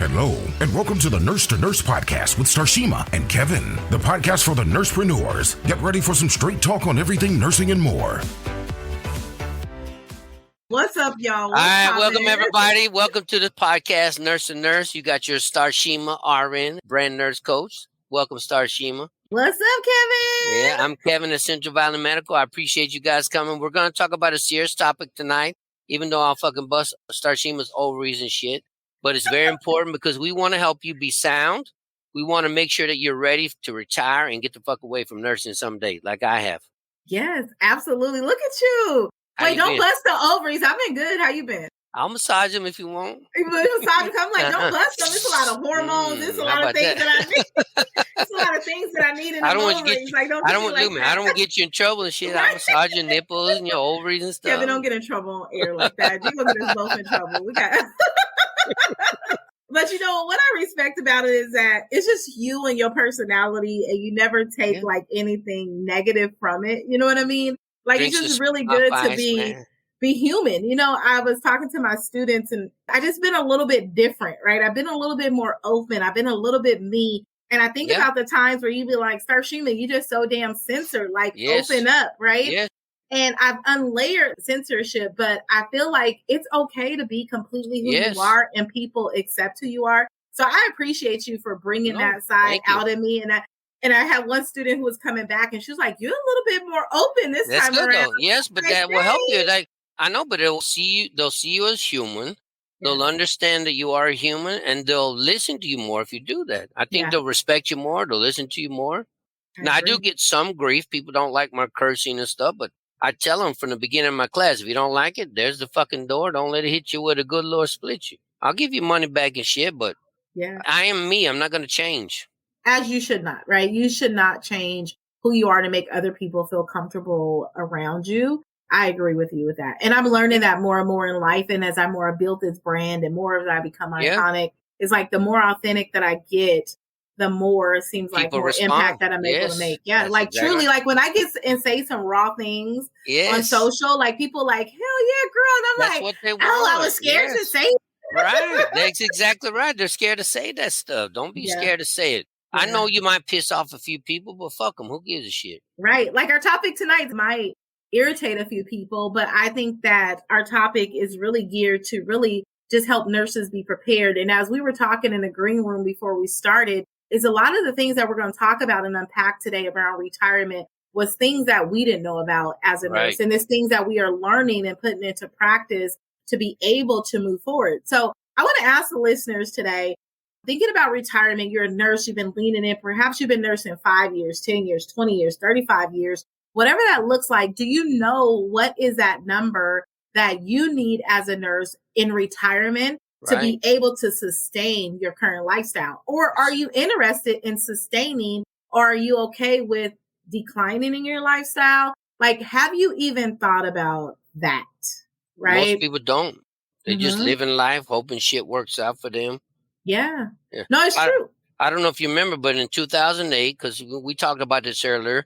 Hello, and welcome to the Nurse to Nurse podcast with Starshema and Kevin, the podcast for the nursepreneurs. Get ready for some straight talk on everything nursing and more. What's up, y'all? All right, welcome everybody. Welcome to the podcast, Nurse to Nurse. You got your Starshema RN, brand nurse coach. Welcome, Starshema. What's up, Kevin? Yeah, I'm Kevin at Central Valley Medical. I appreciate you guys coming. We're going to talk about a serious topic tonight, even though I'll fucking bust Starshema's ovaries and shit. But it's very important because we want to help you be sound. We want to make sure that you're ready to retire and get the fuck away from nursing someday, like I have. Yes, absolutely. Look at you. Wait, don't bust the ovaries. I've been good. How you been? I'll massage them if you want. I'm like, don't bust them. It's a lot of hormones. It's a lot of things that I need. It's a lot of things that I need in the ovaries. I don't want to get you in trouble and shit. I massage your nipples and your ovaries and stuff. Kevin, don't get in trouble on air like that. You're going to get us both in trouble. We got... But you know, what I respect about it is that it's just you and your personality, and you never take like anything negative from it. You know what I mean? Like, it's just really good to be human. You know, I was talking to my students and I just been a little bit different, right? I've been a little bit more open. I've been a little bit me. And I think about the times where you be like, Starshema, you just so damn censored, like open up, right? Yes. And I've unlayered censorship, but I feel like it's okay to be completely who you are and people accept who you are. So I appreciate you for bringing that side out of me. And I had one student who was coming back and she was like, you're a little bit more open this time around. Though. Yes, but that will help you. Like, I know, but they'll see you as human. They'll understand that you are a human and they'll listen to you more if you do that. I think they'll respect you more. They'll listen to you more. Now, I do get some grief. People don't like my cursing and stuff, but I tell them from the beginning of my class, if you don't like it, there's the fucking door. Don't let it hit you where the good Lord split you. I'll give you money back and shit, but I am me. I'm not going to change. As you should not, right? You should not change who you are to make other people feel comfortable around you. I agree with you with that. And I'm learning that more and more in life. And as I more build this brand and more as I become iconic, it's like the more authentic that I get, the more it seems like more impact that I'm able to make. Yeah, that's like truly, like when I get and say some raw things on social, like people like, hell yeah, girl. And I'm that's like, what they want. I was scared to say it. Right. That's exactly right. They're scared to say that stuff. Don't be scared to say it. Yeah. I know you might piss off a few people, but fuck them. Who gives a shit? Right. Like our topic tonight might irritate a few people, but I think that our topic is really geared to really just help nurses be prepared. And as we were talking in the green room before we started, is a lot of the things that we're going to talk about and unpack today around retirement was things that we didn't know about as a nurse. And it's things that we are learning and putting into practice to be able to move forward. So I want to ask the listeners today, thinking about retirement, you're a nurse, you've been leaning in, perhaps you've been nursing 5 years, 10 years, 20 years, 35 years, whatever that looks like. Do you know what is that number that you need as a nurse in retirement to be able to sustain your current lifestyle? Or are you interested in sustaining, or are you okay with declining in your lifestyle? Like, have you even thought about that? Right? Most people don't. They just live in life hoping shit works out for them. Yeah. No, it's true. I don't know if you remember, but in 2008, because we talked about this earlier,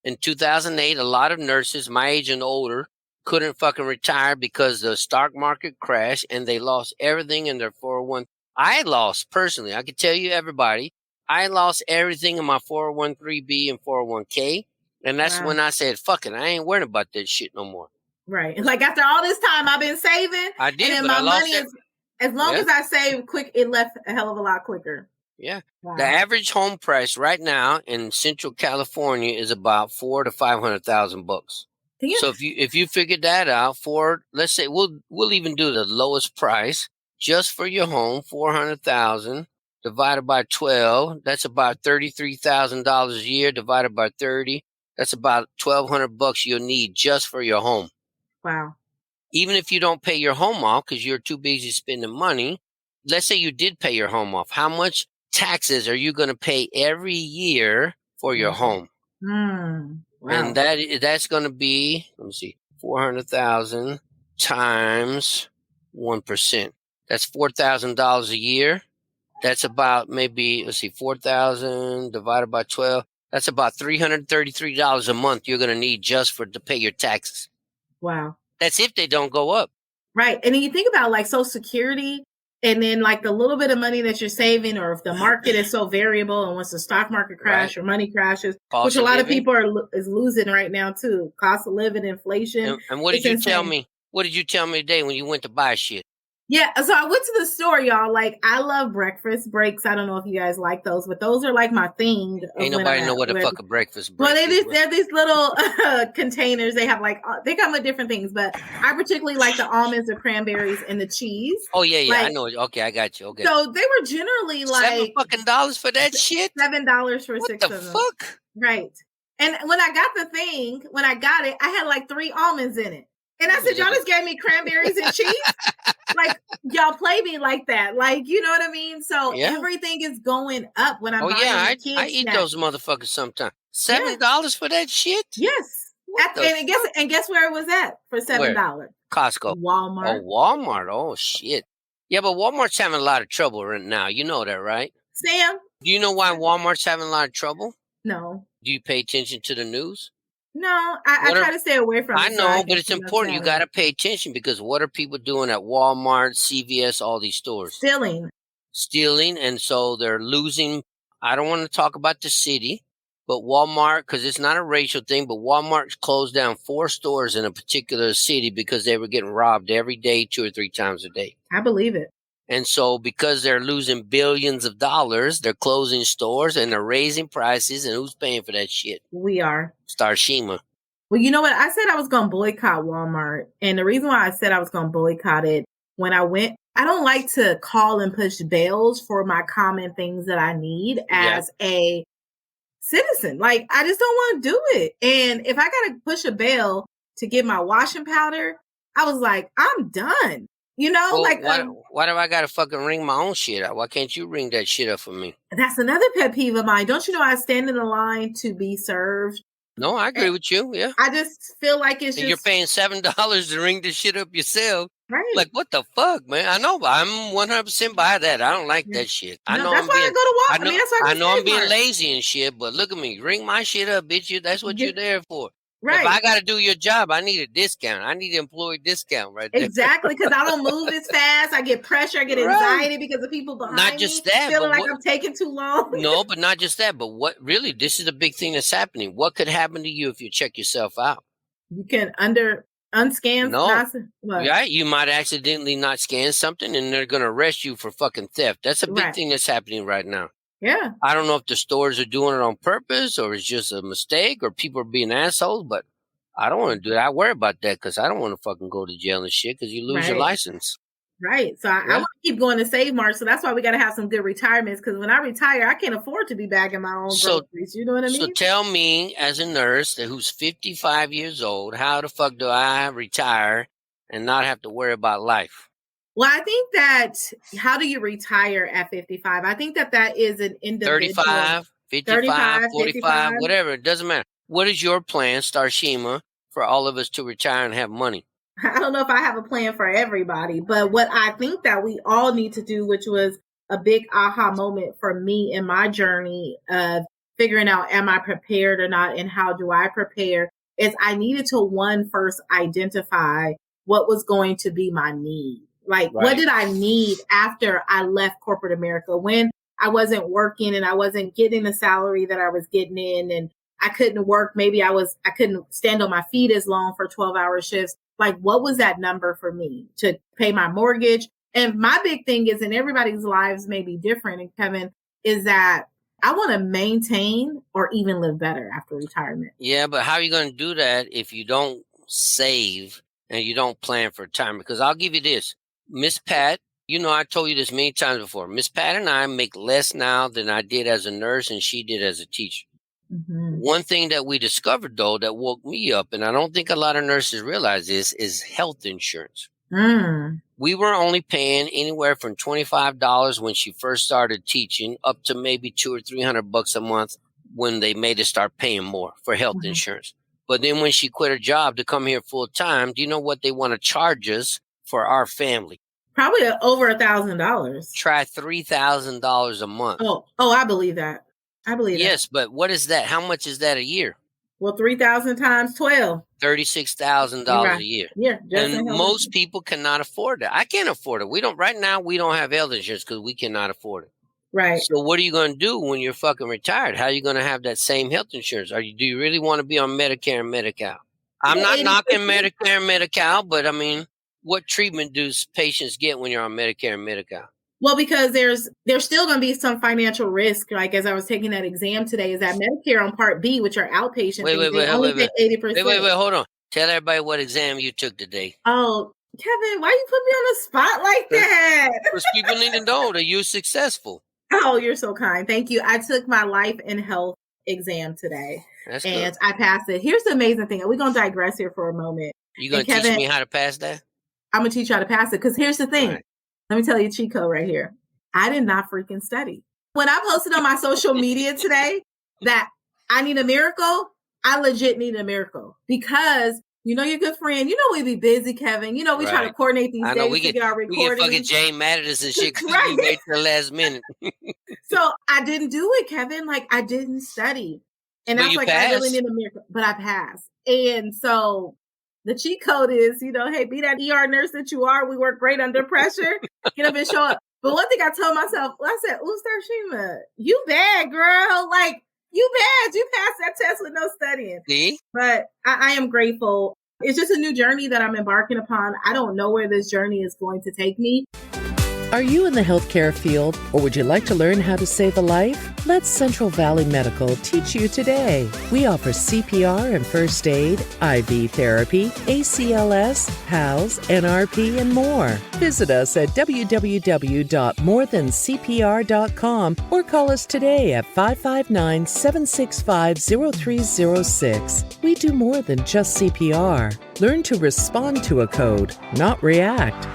in 2008, a lot of nurses my age and older couldn't fucking retire because the stock market crashed and they lost everything in their 401. I lost personally. I can tell you, everybody, I lost everything in my 401(b) and 401k. And that's when I said, fuck it. I ain't worrying about that shit no more. Right. Like after all this time I've been saving. I did, and but my I lost money is, as long as I save quick, it left a hell of a lot quicker. Yeah. Wow. The average home price right now in Central California is about $400,000 to $500,000. So if you figured that out for, let's say we'll even do the lowest price just for your home, $400,000 divided by 12, that's about $33,000 a year divided by 30. That's about $1,200 you'll need just for your home. Wow. Even if you don't pay your home off because you're too busy spending money, let's say you did pay your home off. How much taxes are you going to pay every year for your home? Wow. And that's going to be, let me see, 400,000 times 1%. That's $4,000 a year. That's about maybe, let's see, 4,000 divided by 12. That's about $333 a month you're going to need just to pay your taxes. Wow. That's if they don't go up. Right. And then you think about like Social Security, And then like the little bit of money that you're saving, or if the market is so variable and once the stock market crash or money crashes, which a lot of people is losing right now too. Cost of living, inflation. And what did you tell me? What did you tell me today when you went to buy shit? Yeah, so I went to the store, y'all. Like, I love breakfast breaks. I don't know if you guys like those, but those are like my thing. Ain't nobody know what the fuck a breakfast break is. Well, they're these little containers. They have like, they come with different things, but I particularly like the almonds, the cranberries, and the cheese. Oh, yeah, like, I know. Okay, I got you. Okay. So they were generally like $7 for that shit? $7 for what 6 of them. What the fuck? Right. And when I got the thing, when I got it, I had like 3 almonds in it. And I said, y'all just gave me cranberries and cheese? Like, y'all play me like that. Like, you know what I mean? So everything is going up when I'm buying the kids. I eat those motherfuckers sometimes. $7 for that shit? Yes. And guess where it was at for $7? Where? Costco. Walmart. Oh, Walmart. Oh, shit. Yeah, but Walmart's having a lot of trouble right now. You know that, right? Sam? Do you know why Walmart's having a lot of trouble? No. Do you pay attention to the news? No, I try to stay away from it. I know, but it's important. You got to pay attention because what are people doing at Walmart, CVS, all these stores? Stealing, and so they're losing. I don't want to talk about the city, but Walmart, because it's not a racial thing, but Walmart closed down 4 stores in a particular city because they were getting robbed every day, 2 or 3 times a day. I believe it. And so because they're losing billions of dollars, they're closing stores and they're raising prices. And who's paying for that shit? We are. Starshema. Well, you know what? I said I was going to boycott Walmart. And the reason why I said I was going to boycott it, when I went, I don't like to call and push bails for my common things that I need as a citizen. Like, I just don't want to do it. And if I got to push a bail to get my washing powder, I was like, I'm done. You know, well, like why do I gotta fucking ring my own shit up? Why can't you ring that shit up for me? That's another pet peeve of mine. Don't you know I stand in the line to be served? No, I agree with you. Yeah, I just feel like it's you're paying $7 to ring this shit up yourself. Right? Like what the fuck, man? I know I'm 100% by that. I don't like that shit. I know. That's why I go to Walmart. I know I'm being lazy and shit, but look at me, ring my shit up, bitch. That's what you're there for. Right. If I got to do your job, I need a discount. I need an employee discount right there. Exactly, because I don't move as fast. I get pressure. I get anxiety because of people behind me. Not just that. Feeling like I'm taking too long. No, but not just that. But what really, this is a big thing that's happening. What could happen to you if you check yourself out? You can unscan. No. Right. You might accidentally not scan something and they're going to arrest you for fucking theft. That's a big thing that's happening right now. Yeah. I don't know if the stores are doing it on purpose or it's just a mistake or people are being assholes, but I don't want to do that. I worry about that because I don't want to fucking go to jail and shit because you lose your license. Right. So I want to keep going to Save Mart. So that's why we got to have some good retirements because when I retire, I can't afford to be bagging my own groceries. You know what I mean? So tell me, as a nurse who's 55 years old, how the fuck do I retire and not have to worry about life? Well, I think that how do you retire at 55? I think that is an individual. 35, 55, 45, 55. Whatever. It doesn't matter. What is your plan, Starshema, for all of us to retire and have money? I don't know if I have a plan for everybody, but what I think that we all need to do, which was a big aha moment for me in my journey of figuring out, am I prepared or not? And how do I prepare? Is I needed to first identify what was going to be my need. Like, what did I need after I left corporate America when I wasn't working and I wasn't getting the salary that I was getting in and I couldn't work. Maybe I couldn't stand on my feet as long for 12-hour shifts. Like, what was that number for me to pay my mortgage? And my big thing is, and everybody's lives may be different, and Kevin, is that I want to maintain or even live better after retirement. Yeah, but how are you going to do that if you don't save and you don't plan for retirement? Because I'll give you this. Miss Pat, you know, I told you this many times before. Miss Pat and I make less now than I did as a nurse and she did as a teacher. Mm-hmm. One thing that we discovered, though, that woke me up, and I don't think a lot of nurses realize this, is health insurance. We were only paying anywhere from $25 when she first started teaching up to maybe $200 or $300 a month when they made us start paying more for health insurance. But then when she quit her job to come here full time, do you know what they want to charge us for our family? Probably over $1,000. Try $3,000 a month. Oh, I believe that. I believe that. Yes, but what is that? How much is that a year? Well, 3,000 times 12. $36,000 a year. Yeah, and most people cannot afford that. I can't afford it. Right now, we don't have health insurance because we cannot afford it. Right. So what are you going to do when you're fucking retired? How are you going to have that same health insurance? Do you really want to be on Medicare and Medi-Cal? I'm not knocking Medicare and Medi-Cal, but I mean, what treatment do patients get when you're on Medicare and Medi-Cal? Well, because there's still going to be some financial risk. Like as I was taking that exam today, is that Medicare on Part B, which are outpatient things, they only pay 80%. Wait, hold on. Tell everybody what exam you took today. Oh, Kevin, why you put me on the spot like that? Because people need to know that you're successful. Oh, you're so kind. Thank you. I took my life and health exam today. That's and good. I passed it. Here's the amazing thing. We're going to digress here for a moment. You going to teach me how to pass that? I'm going to teach you how to pass it. Because here's the thing. Right. Let me tell you a cheat code right here. I did not freaking study. When I posted on my social media today that I need a miracle, I legit need a miracle. Because you know your good friend. You know we be busy, Kevin. You know we try to coordinate these days to get our recordings. We get fucking Jane Matters and shit because we wait till the last minute. So I didn't do it, Kevin. Like I didn't study. And that's like passed. I really need a miracle. But I passed. And so the cheat code is, hey, be that ER nurse that you are. We work great under pressure. Get up and show up. But one thing I told myself, I said, "Ooh, Starshema, you bad, girl. Like, you bad. You passed that test with no studying." See? But I am grateful. It's just a new journey that I'm embarking upon. I don't know where this journey is going to take me. Are you in the healthcare field, or would you like to learn how to save a life? Let Central Valley Medical teach you today. We offer CPR and first aid, IV therapy, ACLS, PALS, NRP, and more. Visit us at www.morethancpr.com or call us today at 559-765-0306. We do more than just CPR. Learn to respond to a code, not react.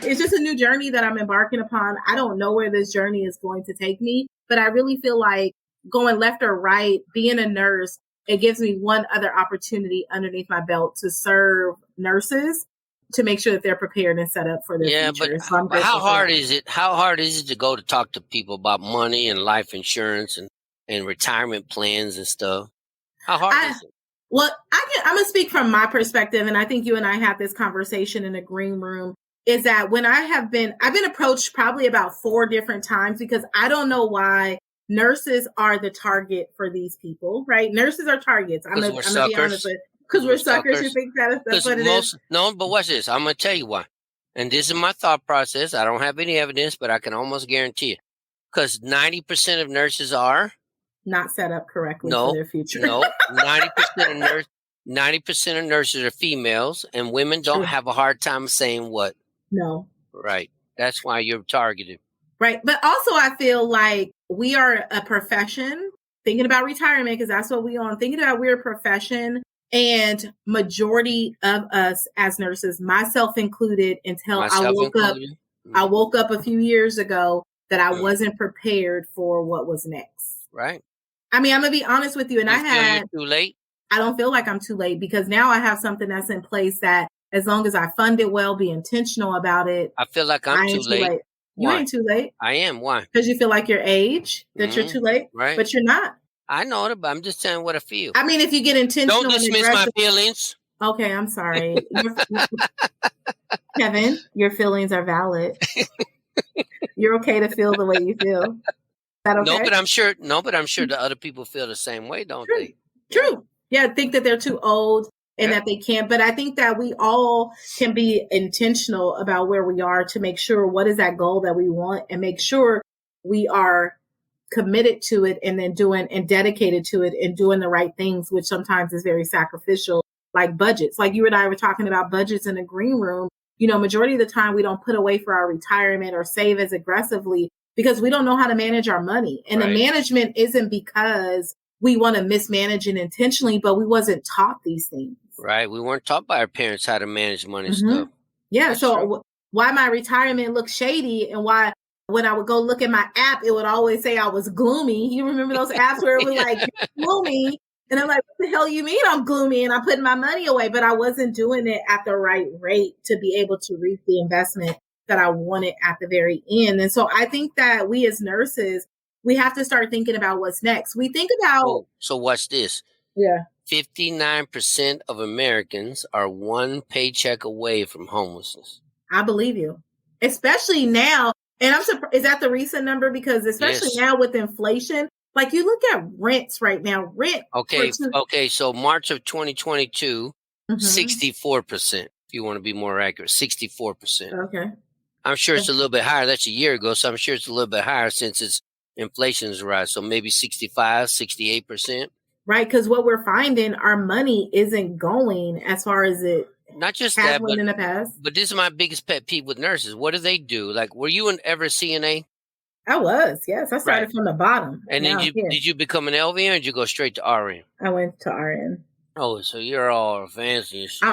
It's just a new journey that I'm embarking upon. I don't know where this journey is going to take me, but I really feel like going left or right, being a nurse, it gives me one other opportunity underneath my belt to serve nurses to make sure that they're prepared and set up for their future. But, so but how hard is it? How hard is it to go to talk to people about money and life insurance and retirement plans and stuff? How hard is it? Well, I'm going to speak from my perspective, and I think you and I had this conversation in a green room. Is that when I've been approached probably about 4 different times because I don't know why nurses are the target for these people, right? Nurses are targets. I'm gonna be honest with because we're suckers. You think that's what it is? No, but watch this. I'm gonna tell you why. And this is my thought process. I don't have any evidence, but I can almost guarantee it. Because 90% of nurses are not set up correctly for their future. No, 90% of nurses are females, and women don't have a hard time saying what. No. Right. That's why you're targeted. Right. But also I feel like we are a profession, thinking about retirement, because that's what we on, thinking about we're a profession, and majority of us as nurses, myself included, until I woke up a few years ago that I wasn't prepared for what was next. Right. I mean, I'm going to be honest with you. And you're too late? I don't feel like I'm too late because now I have something that's in place that as long as I fund it well, be intentional about it. I feel like I'm too late. You ain't too late. I am. Why? Because you feel like your age, that you're too late. Right. But you're not. I know it, but I'm just telling what I feel. I mean, if you get intentional. Don't dismiss my feelings. Okay, I'm sorry. Kevin, your feelings are valid. You're okay to feel the way you feel. Is that okay? No, but I'm sure the other people feel the same way, don't they? True. Yeah, think that they're too old. And that they can't. But I think that we all can be intentional about where we are to make sure what is that goal that we want and make sure we are committed to it and then doing and dedicated to it and doing the right things, which sometimes is very sacrificial, like budgets. Like you and I were talking about budgets in the green room. Majority of the time we don't put away for our retirement or save as aggressively because we don't know how to manage our money. And the management isn't because we want to mismanage it intentionally, but we wasn't taught these things. Right. We weren't taught by our parents how to manage money and stuff. Yeah. That's so why my retirement looked shady and why when I would go look at my app, it would always say I was gloomy. You remember those apps where it was like gloomy? And I'm like, what the hell you mean I'm gloomy? And I'm putting my money away, but I wasn't doing it at the right rate to be able to reap the investment that I wanted at the very end. And so I think that we as nurses, we have to start thinking about what's next. We think about. So watch this. Yeah. 59% of Americans are one paycheck away from homelessness. I believe you. Especially now. And I'm surprised. Is that the recent number? Because especially Yes. now with inflation, like you look at rents right now, Okay. So March of 2022, 64%. If you want to be more accurate, 64%. Okay. I'm sure it's a little bit higher. That's a year ago. So I'm sure it's a little bit higher since it's inflation's rise. So maybe 65, 68%. Right. Because what we're finding, our money isn't going as far as it not just has that, went in the past. But this is my biggest pet peeve with nurses. What do they do? Like, were you ever a CNA? I was, yes. I started from the bottom. And then did you become an LVN or did you go straight to RN? I went to RN. Oh, so you're all fancy and shit.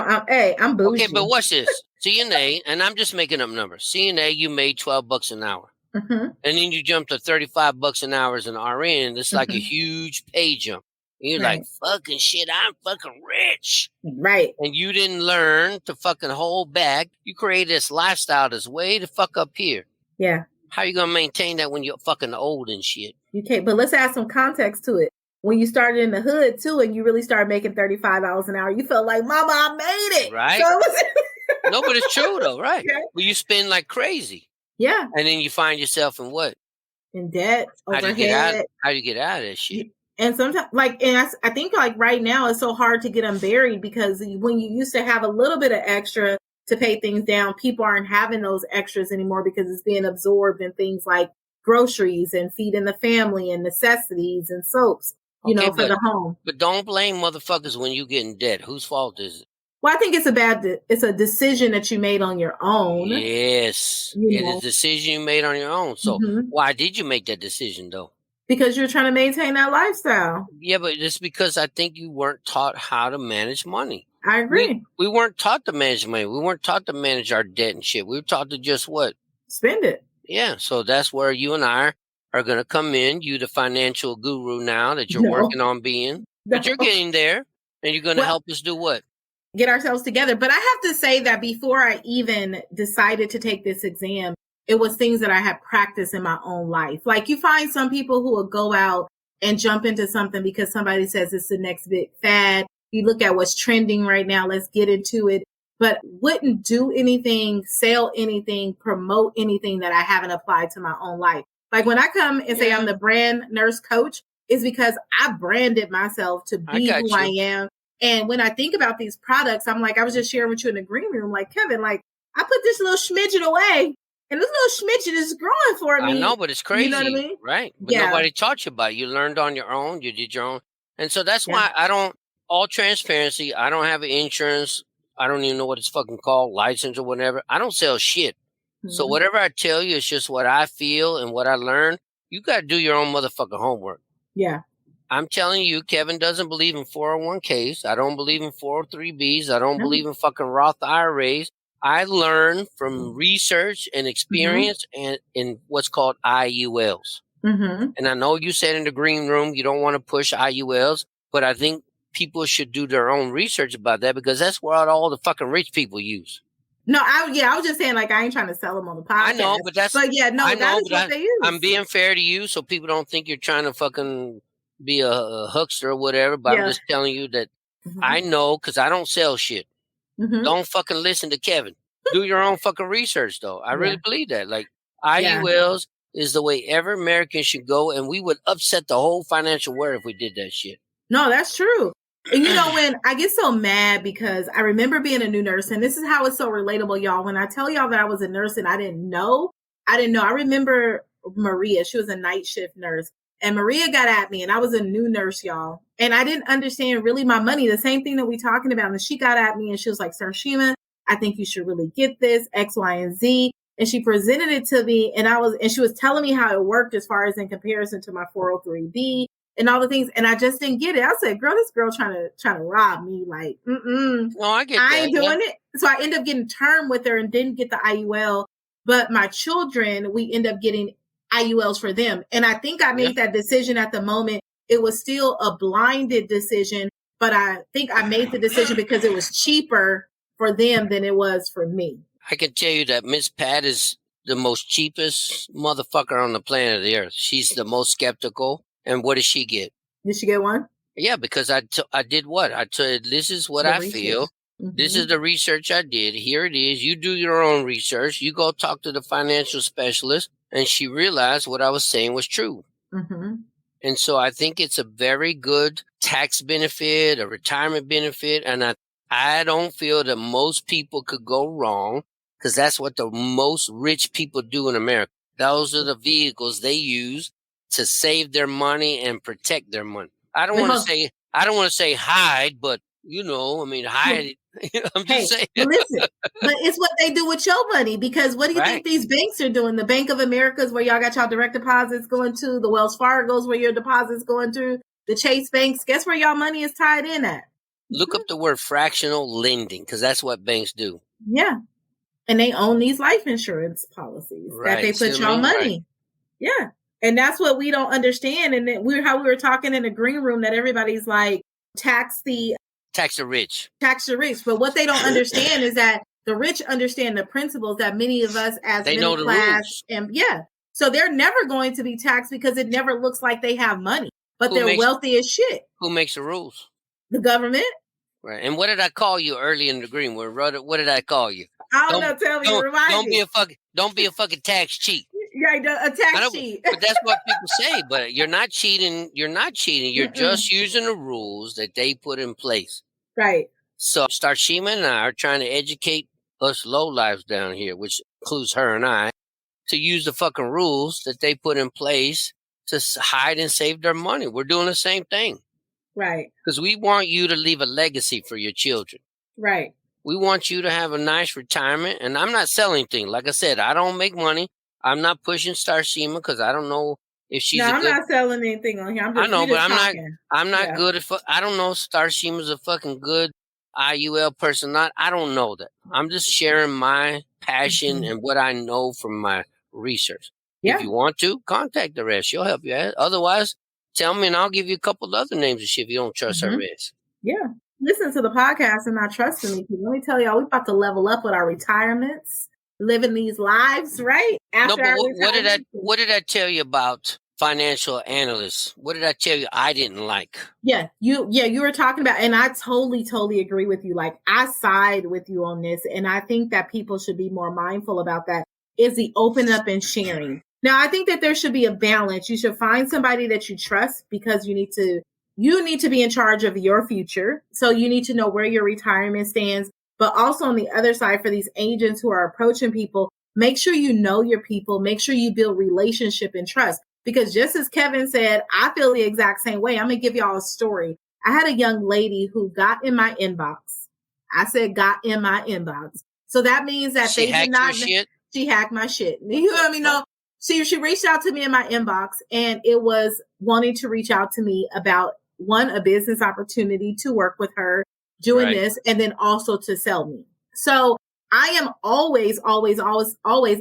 I'm bougie. Okay, but watch this. CNA, and I'm just making up numbers. CNA, you made $12 an hour. And then you jump to $35 an hour as an RN. It's like a huge pay jump. And you're like, fucking shit, I'm fucking rich. Right. And you didn't learn to fucking hold back. You created this lifestyle that's way the fuck up here. Yeah. How you going to maintain that when you're fucking old and shit? You can't, but let's add some context to it. When you started in the hood too, and you really started making $35 an hour, you felt like, mama, I made it. Right. So no, but it's true though, right? Okay. Well, you spend like crazy. Yeah. And then you find yourself in what? In debt, How do you get out of that shit? And sometimes, I think like right now it's so hard to get unburied because when you used to have a little bit of extra to pay things down, people aren't having those extras anymore because it's being absorbed in things like groceries and feeding the family and necessities and soaps, for the home. But don't blame motherfuckers when you get in debt. Whose fault is it? Well, I think it's a decision that you made on your own. Yes. It's a decision you made on your own. So why did you make that decision though? Because you're trying to maintain that lifestyle. Yeah, but it's because I think you weren't taught how to manage money. I agree. We weren't taught to manage money. We weren't taught to manage our debt and shit. We were taught to just what? Spend it. Yeah, so that's where you and I are going to come in. You the financial guru now that you're working on being. But you're getting there, and you're going to help us do what? Get ourselves together. But I have to say that before I even decided to take this exam, it was things that I had practiced in my own life. Like you find some people who will go out and jump into something because somebody says it's the next big fad. You look at what's trending right now. Let's get into it. But wouldn't do anything, sell anything, promote anything that I haven't applied to my own life. Like when I come and say I'm the brand nurse coach, it's because I branded myself to be who I am. And when I think about these products, I'm like, I was just sharing with you in the green room, like, Kevin, like I put this little schmidget away and this little schmidget is growing for me. I know, but it's crazy. You know what I mean? Right. But nobody taught you about it. You learned on your own. You did your own. And so that's why all transparency, I don't have insurance. I don't even know what it's fucking called, license or whatever. I don't sell shit. So whatever I tell you is just what I feel and what I learned. You got to do your own motherfucking homework. Yeah. I'm telling you, Kevin doesn't believe in 401ks. I don't believe in 403bs. I don't believe in fucking Roth IRAs. I learned from research and experience and in what's called IULs. And I know you said in the green room you don't want to push IULs, but I think people should do their own research about that because that's what all the fucking rich people use. No, I was just saying, like, I ain't trying to sell them on the podcast. I know, but that's what they use. I'm being fair to you so people don't think you're trying to fucking be a huckster or whatever, but I'm just telling you that I know because I don't sell shit. Don't fucking listen to Kevin. Do your own fucking research, though. I really believe that. Like, IULs is the way every American should go, and we would upset the whole financial world if we did that shit. No, that's true. And when I get so mad because I remember being a new nurse, and this is how it's so relatable, y'all. When I tell y'all that I was a nurse and I didn't know. I remember Maria. She was a night shift nurse. And Maria got at me, and I was a new nurse, y'all. And I didn't understand really my money, the same thing that we talking about. And she got at me, and she was like, Starshema, I think you should really get this, X, Y, and Z. And she presented it to me, and she was telling me how it worked as far as in comparison to my 403B and all the things. And I just didn't get it. I said, girl, this girl trying to rob me. Like, No, I get that. I ain't doing it. So I ended up getting term with her and didn't get the IUL. But my children, we end up getting IULs for them. And I think I made that decision at the moment. It was still a blinded decision, but I think I made the decision because it was cheaper for them than it was for me. I can tell you that Miss Pat is the most cheapest motherfucker on the planet of the earth. She's the most skeptical. And what does she get? Did she get one? Yeah, because I did what? I said, this is what I feel. This is the research I did. Here it is. You do your own research. You go talk to the financial specialist. And she realized what I was saying was true. And so I think it's a very good tax benefit, a retirement benefit. And I don't feel that most people could go wrong, because that's what the most rich people do in America. Those are the vehicles they use to save their money and protect their money. I don't want to say hide, but hide. I'm just saying. Listen, but it's what they do with your money, because what do you think these banks are doing? The Bank of America's where y'all got y'all direct deposits going to, the Wells Fargo's where your deposits going to, the Chase banks. Guess where y'all money is tied in at? Look up the word fractional lending, because that's what banks do. Yeah. And they own these life insurance policies that they put y'all money. Yeah. And that's what we don't understand. And how we were talking in the green room, that everybody's like, tax the rich. Tax the rich. But what they don't understand is that the rich understand the principles that many of us as middle class, so they're never going to be taxed because it never looks like they have money, but they're wealthy as shit. Who makes the rules? The government. Right. And what did I call you early in the green room? What did I call you? I don't know. Tell me. Remind me. Don't be a fucking tax cheat. Right, a tax cheat. But that's what people say. But you're not cheating. You're not cheating. You're just using the rules that they put in place. Right. So Starshema and I are trying to educate us lowlifes down here, which includes her and I, to use the fucking rules that they put in place to hide and save their money. We're doing the same thing. Right. Because we want you to leave a legacy for your children. Right. We want you to have a nice retirement. And I'm not selling anything. Like I said, I don't make money. I'm not pushing Starshema because I don't know if she's I'm not selling anything on here. I'm not good at I don't know if Starshema's a fucking good IUL person or not. I don't know that. I'm just sharing my passion and what I know from my research. Yeah. If you want to, contact the rest. She'll help you out. Otherwise, tell me and I'll give you a couple of other names of shit if you don't trust her rest. Yeah. Listen to the podcast and not trusting me. Let me tell y'all, we're about to level up with our retirements, living these lives, right? What did I tell you about financial analysts? What did I tell you I didn't like? Yeah, you were talking about, and I totally agree with you. Like, I side with you on this, and I think that people should be more mindful about that, is the open up and sharing. Now, I think that there should be a balance. You should find somebody that you trust, because you need to be in charge of your future. So you need to know where your retirement stands. But also on the other side, for these agents who are approaching people, make sure you know your people. Make sure you build relationship and trust. Because just as Kevin said, I feel the exact same way. I'm going to give y'all a story. I had a young lady who got in my inbox. I said got in my inbox. So that means that she hacked your shit? She hacked my shit. You know what I mean? No. She reached out to me in my inbox, and it was wanting to reach out to me about, one, a business opportunity to work with her doing this, and then also to sell me. So I am always,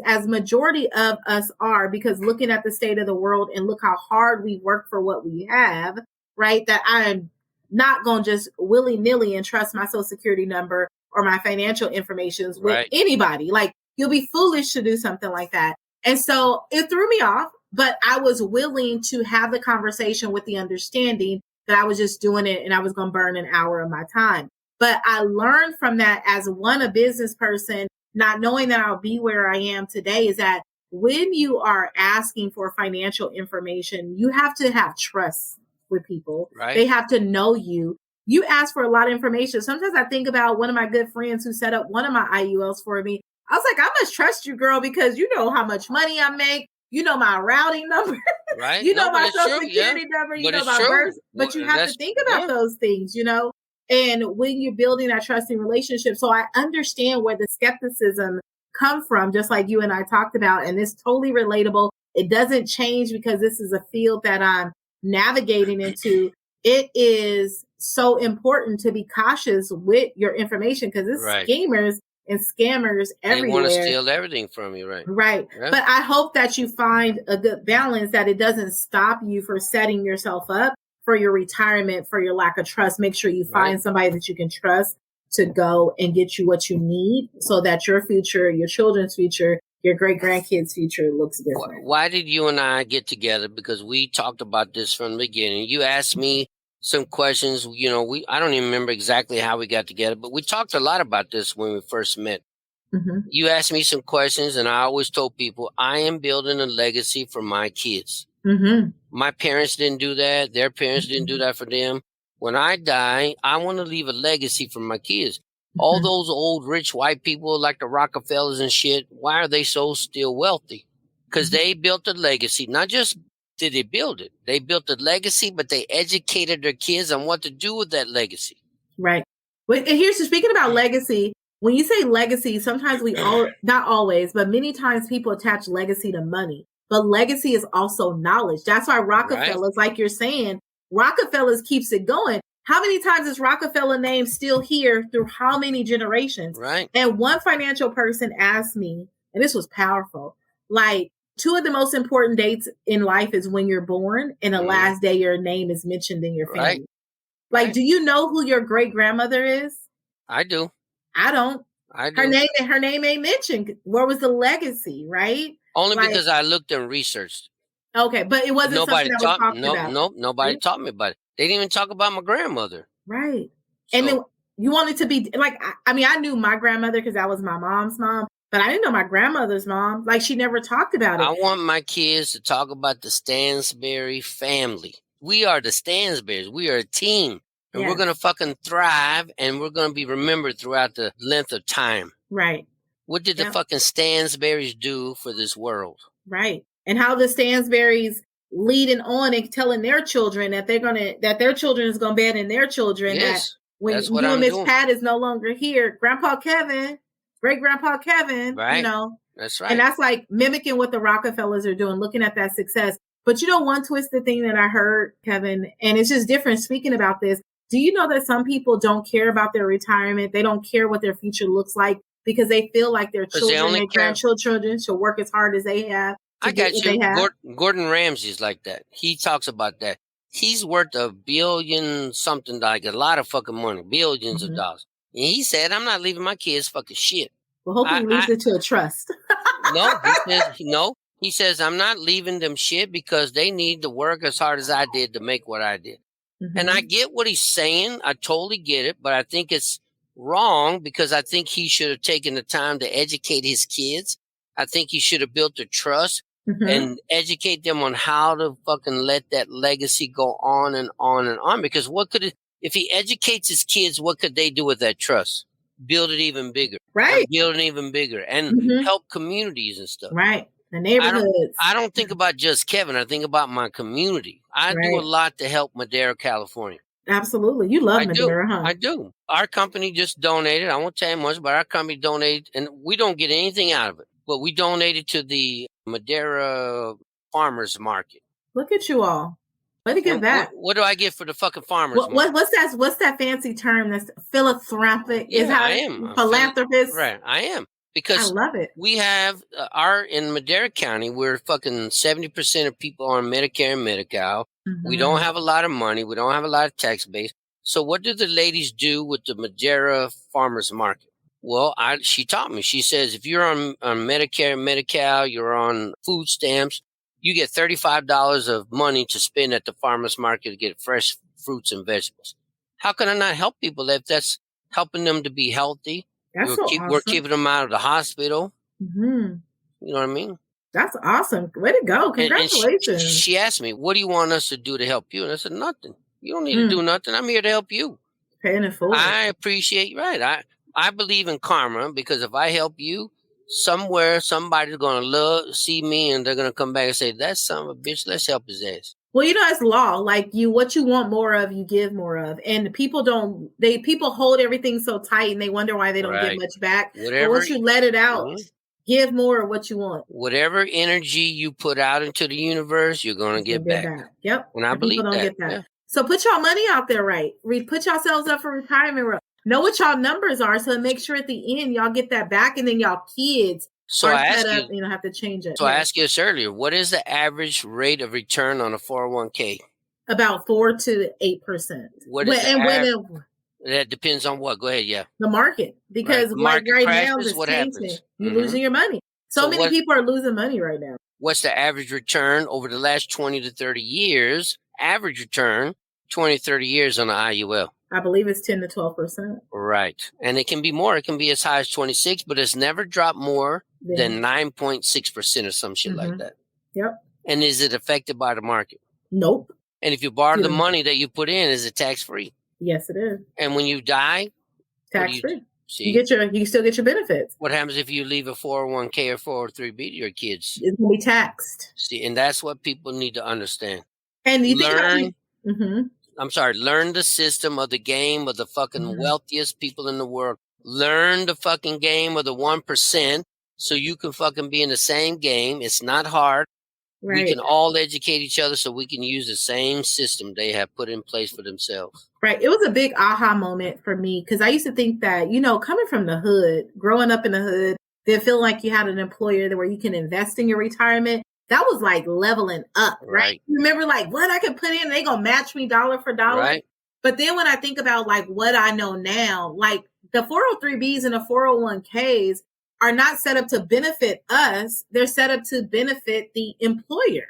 as majority of us are, because looking at the state of the world and look how hard we work for what we have, right? That I am not going to just willy-nilly entrust my social security number or my financial information with anybody. Like, you'll be foolish to do something like that. And so it threw me off, but I was willing to have the conversation with the understanding that I was just doing it and I was going to burn an hour of my time. But I learned from that as a business person, not knowing that I'll be where I am today, is that when you are asking for financial information, you have to have trust with people. Right. They have to know you. You ask for a lot of information. Sometimes I think about one of my good friends who set up one of my IULs for me. I was like, I must trust you, girl, because you know how much money I make. You know my routing number. Right. You know my social security number. You know my birth. But you have to think about those things, you know. And when you're building that trusting relationship, so I understand where the skepticism come from, just like you and I talked about, and it's totally relatable. It doesn't change because this is a field that I'm navigating into. It is so important to be cautious with your information because it's schemers and scammers everywhere. They want to steal everything from you, right? Right. Yeah. But I hope that you find a good balance, that it doesn't stop you for setting yourself up for your retirement, for your lack of trust. Make sure you find somebody that you can trust to go and get you what you need so that your future, your children's future, your great grandkids' future looks different. Why did you and I get together? Because we talked about this from the beginning. You asked me some questions. I don't even remember exactly how we got together, but we talked a lot about this when we first met. Mm-hmm. You asked me some questions, and I always told people I am building a legacy for my kids. Mm-hmm. My parents didn't do that. Their parents didn't do that for them. When I die, I want to leave a legacy for my kids. All those old rich white people like the Rockefellers and shit, why are they so still wealthy? Because they built a legacy. Not just did they build it, they built a legacy, but they educated their kids on what to do with that legacy. Right. And here's speaking about legacy. When you say legacy, sometimes not always, but many times people attach legacy to money. But legacy is also knowledge. That's why Rockefellers, like you're saying, Rockefellers keeps it going. How many times is Rockefeller name still here through how many generations? Right. And one financial person asked me, and this was powerful, like 2 of the most important dates in life is when you're born and the last day your name is mentioned in your family. Right. Like, do you know who your great grandmother is? I do. I don't. I do. Her name ain't mentioned. Where was the legacy, right? Only because I looked and researched. Okay, but it wasn't Nobody something that was talked about. Nope, nobody taught me about it. They didn't even talk about my grandmother. Right. And then you wanted to be like, I mean, I knew my grandmother because that was my mom's mom, but I didn't know my grandmother's mom. Like, she never talked about it. I want my kids to talk about the Stansberry family. We are the Stansberrys. We are a team. And we're going to fucking thrive, and we're going to be remembered throughout the length of time. Right. What did the fucking Stansberrys do for this world? Right. And how the Stansberrys leading on and telling their children that that their children is going to bet in their children. Yes. That when you and Miss Pat is no longer here, Grandpa Kevin, great Grandpa Kevin, right. That's right. And that's like mimicking what the Rockefellers are doing, looking at that success. But one twisted thing that I heard, Kevin, and it's just different speaking about this. Do you know that some people don't care about their retirement? They don't care what their future looks like because they feel like their children and grandchildren should work as hard as they have. I got you. Gordon Ramsay's like that. He talks about that. He's worth $1 billion something, like a lot of fucking money, billions of dollars. And he said, I'm not leaving my kids fucking shit. Well, hopefully he leaves it to a trust. He says, I'm not leaving them shit because they need to work as hard as I did to make what I did. And I get what he's saying. I totally get it, but I think it's wrong because I think he should have taken the time to educate his kids. I think he should have built a trust and educate them on how to fucking let that legacy go on and on and on. Because if he educates his kids, what could they do with that trust? Build it even bigger. Right. Build it even bigger and help communities and stuff. Right. The neighborhoods. I don't think about just Kevin. I think about my community. I do a lot to help Madera, California. Absolutely. You love Madera, huh? I do. Our company just donated. I won't tell you much, but our company donated, and we don't get anything out of it. But we donated to the Madera Farmers Market. Look at you all. Way to give back. What do I get for the fucking farmers market? What's that fancy term? That's philanthropic. Yeah, I am. Philanthropist. Right, I am. Because I love it. We have in Madera County, we're fucking 70% of people on Medicare and Medi-Cal. We don't have a lot of money. We don't have a lot of tax base. So what do the ladies do with the Madera Farmers Market? Well, she taught me. She says, if you're on Medicare and Medi-Cal, you're on food stamps, you get $35 of money to spend at the farmers market to get fresh fruits and vegetables. How can I not help people if that's helping them to be healthy? We're keeping them out of the hospital. You know what I mean? That's awesome. Way to go. Congratulations. And she asked me, what do you want us to do to help you? And I said, nothing. You don't need to do nothing. I'm here to help you. Paying it forward. I appreciate, I believe in karma because if I help you, somewhere somebody's going to see me and they're going to come back and say, that son of a bitch, let's help his ass. Well, it's law. Like what you want more of, you give more of. And people hold everything so tight and they wonder why they don't get much back. But once you let it out, give more of what you want. Whatever energy you put out into the universe, you're going to get back. Yep. And I believe people don't get that. Yeah. So put y'all money out there, right? Put yourselves up for retirement. Know what y'all numbers are, so make sure at the end y'all get that back, and then y'all kids have to change it. So I asked you this earlier. What is the average rate of return on a 401k? About 4 to 8%. What is that depends on what? Go ahead, yeah. The market, because right now it's changing. You're losing your money. So many people are losing money right now. What's the average return over the last 20 to 30 years? Average return 20, 30 years on the IUL. I believe it's 10 to 12%. Right. And it can be more. It can be as high as 26, but it's never dropped more than 9.6% or some shit like that. Yep. And is it affected by the market? Nope. And if you borrow the money that you put in, is it tax-free? Yes, it is. And when you die? Tax-free. See? You can still get your benefits. What happens if you leave a 401k or 403b to your kids? It's going to be taxed. See, and that's what people need to understand. And you learn the system of the game of the fucking wealthiest people in the world. Learn the fucking game of the 1% so you can fucking be in the same game. It's not hard. Right. We can all educate each other so we can use the same system they have put in place for themselves. Right. It was a big aha moment for me because I used to think that, coming from the hood, growing up in the hood, then feeling like you had an employer where you can invest in your retirement. That was like leveling up, right? Remember, like, what I could put in, they going to match me dollar for dollar. Right. But then when I think about like what I know now, like the 403Bs and the 401Ks are not set up to benefit us. They're set up to benefit the employer.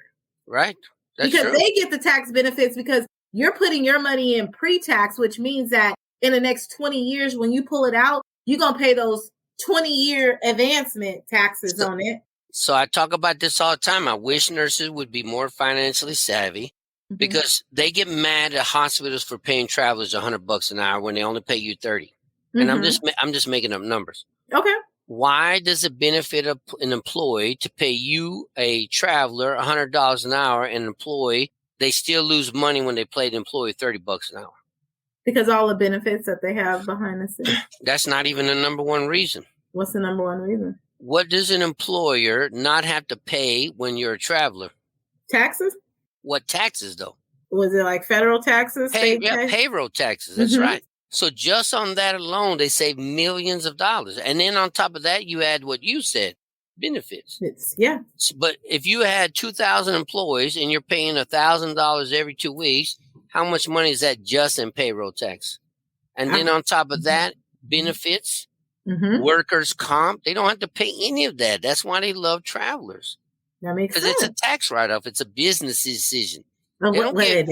Right. That's because true. They get the tax benefits because you're putting your money in pre-tax, which means that in the next 20 years, when you pull it out, you're going to pay those 20-year advancement taxes on it. So I talk about this all the time. I wish nurses would be more financially savvy because they get mad at hospitals for paying travelers $100 an hour when they only pay you 30. And I'm just making up numbers. Okay. Why does it benefit an employee to pay you, a traveler, $100 an hour, and an employee, they still lose money when they pay the employee $30 an hour? Because all the benefits that they have behind the scenes. That's not even the number one reason. What's the number one reason? What does an employer not have to pay when you're a traveler? Taxes? What taxes, though? Was it like federal taxes? Payroll taxes. That's right. So just on that alone, they save millions of dollars. And then on top of that, you add what you said, benefits. But if you had 2,000 employees and you're paying $1,000 every 2 weeks, how much money is that just in payroll tax? And then on top of that, benefits, workers' comp, they don't have to pay any of that. That's why they love travelers. That makes sense. Because it's a tax write-off. It's a business decision. They don't give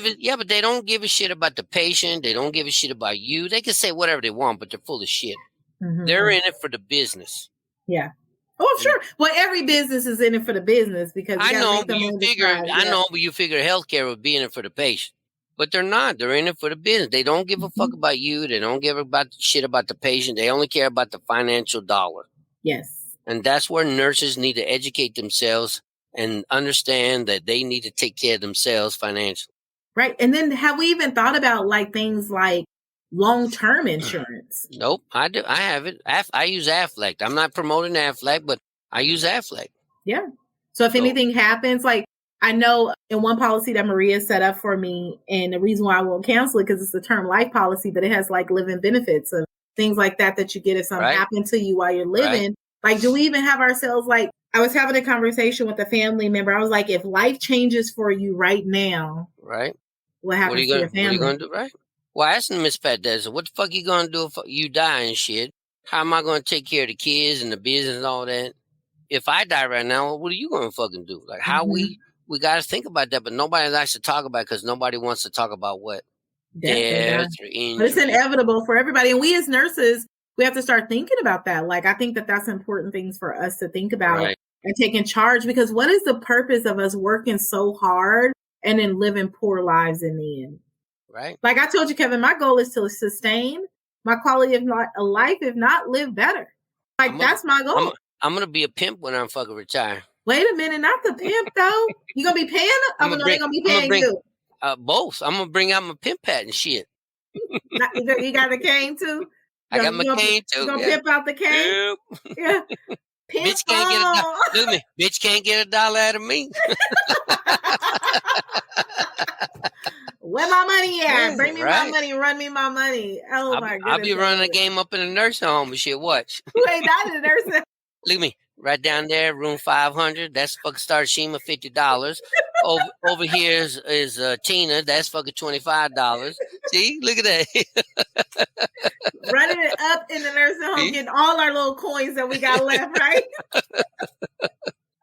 it. But they don't give a shit about the patient. They don't give a shit about you. They can say whatever they want, but they're full of shit. They're in it for the business. Yeah. Oh, sure. Well, every business is in it for the business because but you figure healthcare would be in it for the patient, but they're not. They're in it for the business. They don't give a fuck about you. They don't give a shit about the patient. They only care about the financial dollar. Yes. And that's where nurses need to educate themselves and understand that they need to take care of themselves financially. Right. And then have we even thought about like things like long-term insurance? Nope. I do. I have it. I use Aflac. I'm not promoting Aflac, but I use Aflac. Yeah. So if anything happens, like I know in one policy that Maria set up for me, and the reason why I won't cancel it because it's a term life policy, but it has like living benefits of things like that you get if something happened to you while you're living. Like, do we even have ourselves like, I was having a conversation with a family member. I was like, if life changes for you right now, what happens to your family? What are you going to do, right? Well, asking Miss Pat Desert, what the fuck you going to do if you die and shit? How am I going to take care of the kids and the business and all that? If I die right now, what are you going to fucking do? Like how we got to think about that, but nobody likes to talk about it because nobody wants to talk about what? Death or injury. But it's inevitable for everybody. And we as nurses, we have to start thinking about that. Like, I think that that's important things for us to think about and taking charge, because what is the purpose of us working so hard and then living poor lives in the end? Right. Like I told you, Kevin, my goal is to sustain my quality of life, if not live better. Like that's my goal. I'm going to be a pimp when I'm fucking retired. Wait a minute, not the pimp though. You going to be paying them? They're going to be paying you. Both. I'm going to bring out my pimp hat and shit. You got the cane too? I got my cane too. You gonna pimp out the cane? Yep. Yeah. Bitch can't get $1. Look at me. Bitch can't get $1 out of me. Where my money at? Bring me my money. Run me my money. Oh my goodness. I'll be running a game up in a nursing home and shit. Watch. Wait, not in a nursing home. Look at me. Right down there, room 500. That's fucking Starshema, $50. Over here is Tina. That's fucking $25. See? Look at that. Running it up in the nursing home, getting all our little coins that we got left, right?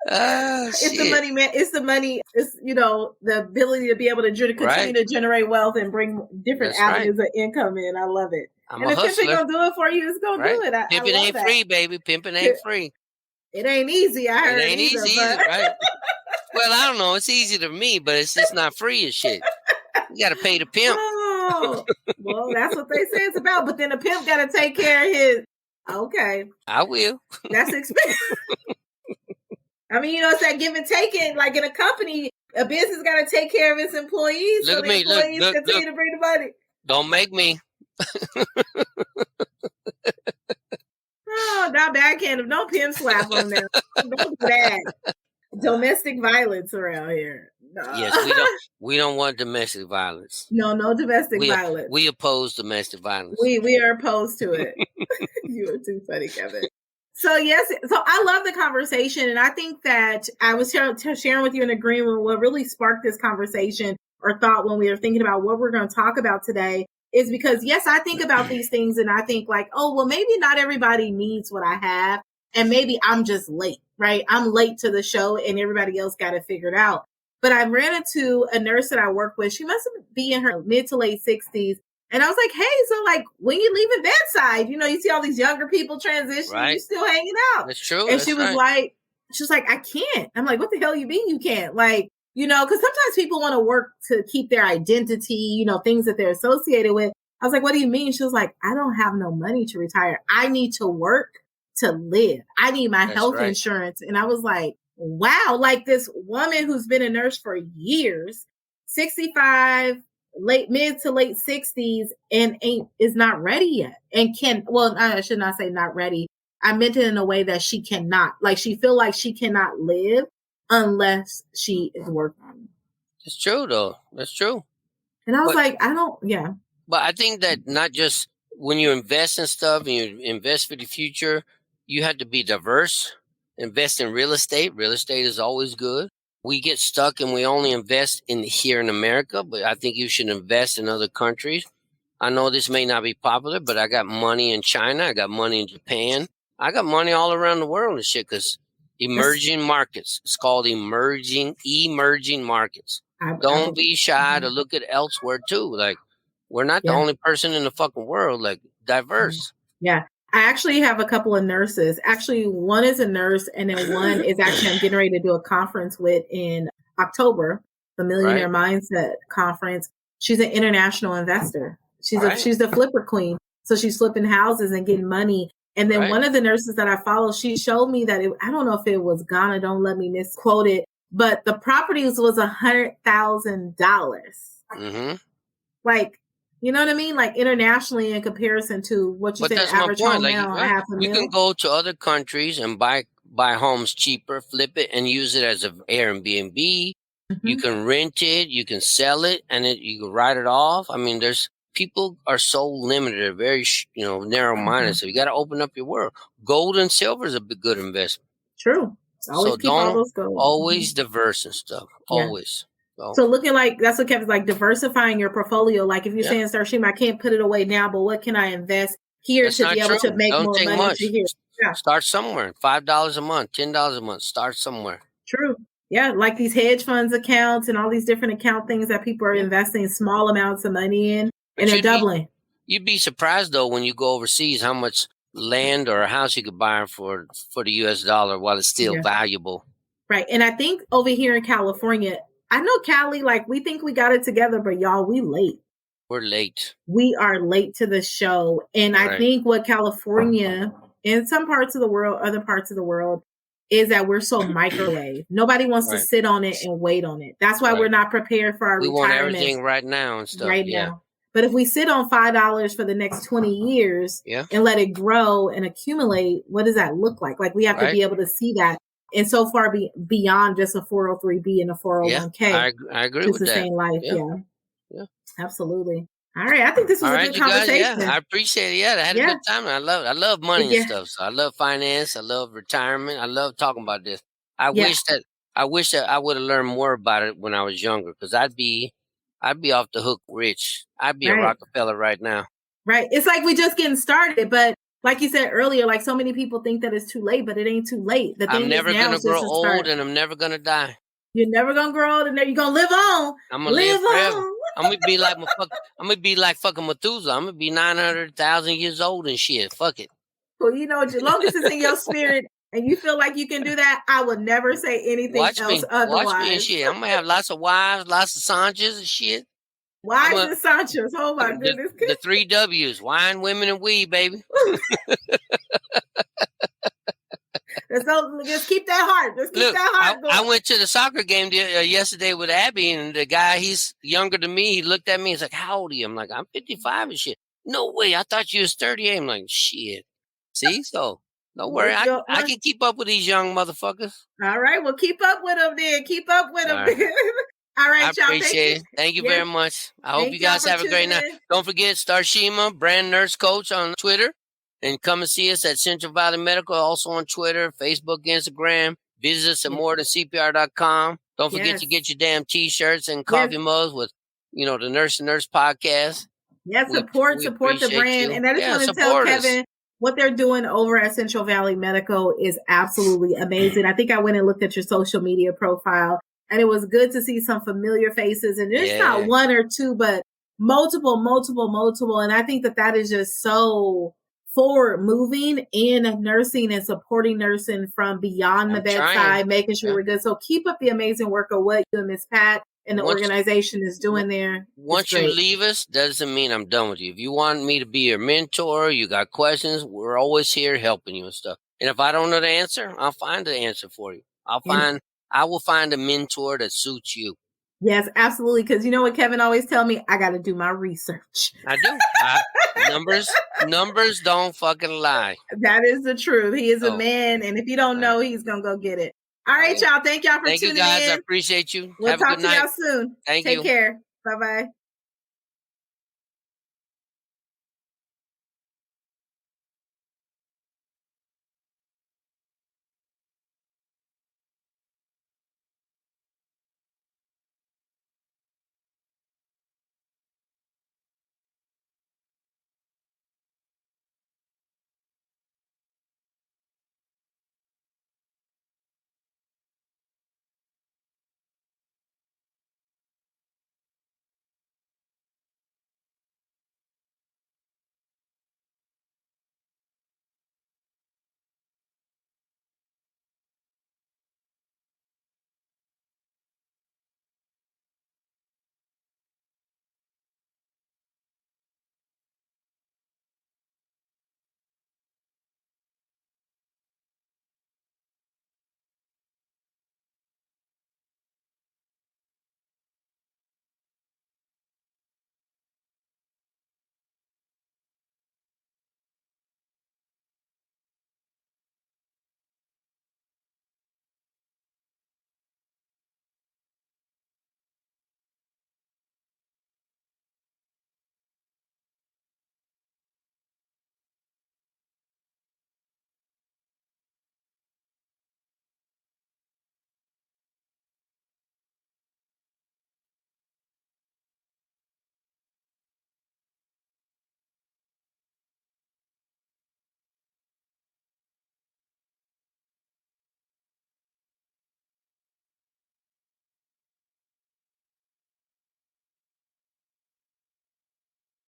It's the money, man. It's the money. It's, the ability to be able to continue to generate wealth and bring different avenues of income in. I love it. I'm and a if hustler. Pimp ain't gonna do it for you, it's gonna do it. Pimping ain't that. free, baby. Pimping ain't free. It ain't easy. I heard it ain't either, easy either, right? Well, I don't know. It's easy to me, but it's just not free as shit. You got to pay the pimp. Oh, well, that's what they say it's about. But then the pimp got to take care of his. Okay. I will. That's expensive. I mean, it's that give and taking. Like in a company, a business got to take care of its employees. Look so at me. Employees look, continue to bring the money. Don't make me. Oh, not backhand. No pimp slap on them. Don't do that. Domestic violence around here. No. Yes, we don't want domestic violence. No domestic violence. We oppose domestic violence. We are opposed to it. You are too funny, Kevin. So I love the conversation, and I think that I was sharing with you in the green room what really sparked this conversation or thought when we were thinking about what we're going to talk about today is because, yes, I think about these things and I think like, oh, well, maybe not everybody needs what I have, and maybe I'm just late, right? I'm late to the show and everybody else got it figured out. But I ran into a nurse that I work with. She must be in her mid to late 60s. And I was like, hey, so like when you leave a bedside, you see all these younger people transitioning, right. You're still hanging out. That's true. And she was like, I can't. I'm like, what the hell you mean you can't? Like, because sometimes people want to work to keep their identity, things that they're associated with. I was like, what do you mean? She was like, I don't have no money to retire. I need to work to live. I need my health insurance. And I was like, wow, like this woman who's been a nurse for years, 65, mid to late 60s, and is not ready yet. And I should not say not ready. I meant it in a way that she cannot, like she feel like she cannot live unless she is working. It's true though. That's true. And I was But I think that not just when you invest in stuff and you invest for the future, you have to be diverse. Invest in real estate. Real estate is always good. We get stuck and we only invest here in America, but I think you should invest in other countries. I know this may not be popular, but I got money in China. I got money in Japan. I got money all around the world and shit because emerging markets. It's called emerging markets. Don't be shy to look at elsewhere too. Like we're not the only person in the fucking world. Like diverse. Yeah. I actually have a couple of nurses. Actually, one is a nurse, and then one is actually I'm getting ready to do a conference with in October, the Millionaire Mindset Conference. She's an international investor. She's the flipper queen. So she's flipping houses and getting money. And then one of the nurses that I follow, she showed me that I don't know if it was Ghana, don't let me misquote it, but the properties was $100,000. Mm-hmm. Like, you know what I mean? Like internationally in comparison to what you say the average home now, you can go to other countries and buy homes cheaper, flip it and use it as an Airbnb. Mm-hmm. You can rent it, you can sell it, and you can write it off. I mean, people are so limited, they're very narrow-minded. Mm-hmm. So you got to open up your world. Gold and silver is a good investment. True. Always keep all those gold. Always diverse and stuff. Always. So looking like that's what Kevin's like, diversifying your portfolio. Like if you're saying, Starshema, I can't put it away now, but what can I invest here to be able to make more money? Much. Start somewhere. $5 a month, $10 a month. Start somewhere. True. Yeah, like these hedge funds accounts and all these different account things that people are investing small amounts of money in, and they're doubling. You'd be surprised though when you go overseas how much land or a house you could buy for the US dollar while it's still valuable. Right. And I think over here in California, I know Cali, like we think we got it together, but y'all, we late. We're late. We are late to the show. And I think what California, in some parts of the world, other parts of the world, is that we're so microwave. Nobody wants to sit on it and wait on it. That's why we're not prepared for our retirement. We want everything right now and stuff. Now. But if we sit on $5 for the next 20 years and let it grow and accumulate, what does that look like? Like we have to be able to see that. And so far beyond just a 403B and a 401k. I agree with that. Sustain life. Yeah. Absolutely. All right. I think this was a good conversation. I appreciate it. Yeah, I had a good time. I love money and stuff. So I love finance. I love retirement. I love talking about this. I wish that I would have learned more about it when I was younger, because I'd be off the hook rich. I'd be a Rockefeller right now. Right. It's like we're just getting started, but like you said earlier, like so many people think that it's too late, but it ain't too late. The thing I'm never is now gonna it's just grow a old, start. and I'm never gonna die. You're never gonna grow old, and you're gonna live on. I'm gonna live forever. I'm gonna be like I'm gonna be like fucking Methuselah. I'm gonna be 900,000 years old and shit. Fuck it. Well, you know, as long as it's in your spirit and you feel like you can do that, I would never say anything else otherwise. Watch me and shit. I'm gonna have lots of wives, lots of Sanchas and shit. Wives and Sanchas. Oh my goodness. The 3 W's: wine, women, and weed, baby. Just keep that heart. Just keep that heart going. I went to the soccer game yesterday with Abby, and the guy, he's younger than me. He looked at me. He's like, "How old are you?" I'm like, "I'm 55 and shit." No way. I thought you was 38. I'm like, shit. See, so don't worry. I can keep up with these young motherfuckers. All right. Well, keep up with them then. Keep up with them. All right, y'all. I appreciate it. Thank you very much. I hope you guys have a great night. Don't forget Starshema, brand nurse coach on Twitter. And come and see us at Central Valley Medical, also on Twitter, Facebook, Instagram. Visit us at morethancpr.com. Don't forget to get your damn T-shirts and coffee mugs with, the Nurse and Nurse podcast. Yes, support the brand. And I just want to tell Kevin, what they're doing over at Central Valley Medical is absolutely amazing. I think I went and looked at your social media profile, and it was good to see some familiar faces. And there's not one or two, but multiple. And I think that is just so forward moving in nursing and supporting nursing from beyond the bedside, making sure we're good. So keep up the amazing work of what you and Miss Pat and the organization is doing there. Once you leave us, doesn't mean I'm done with you. If you want me to be your mentor, you got questions, we're always here helping you and stuff. And if I don't know the answer, I'll find the answer for you. I will find a mentor that suits you. Yes, absolutely. Because you know what Kevin always tell me? I got to do my research. I do. Numbers don't fucking lie. That is the truth. He is a man, and if you don't know, he's gonna go get it. All right, y'all. Thank y'all for tuning in. Thank you, guys. I appreciate you. We'll talk to y'all soon. Thank you. Take care. Bye-bye.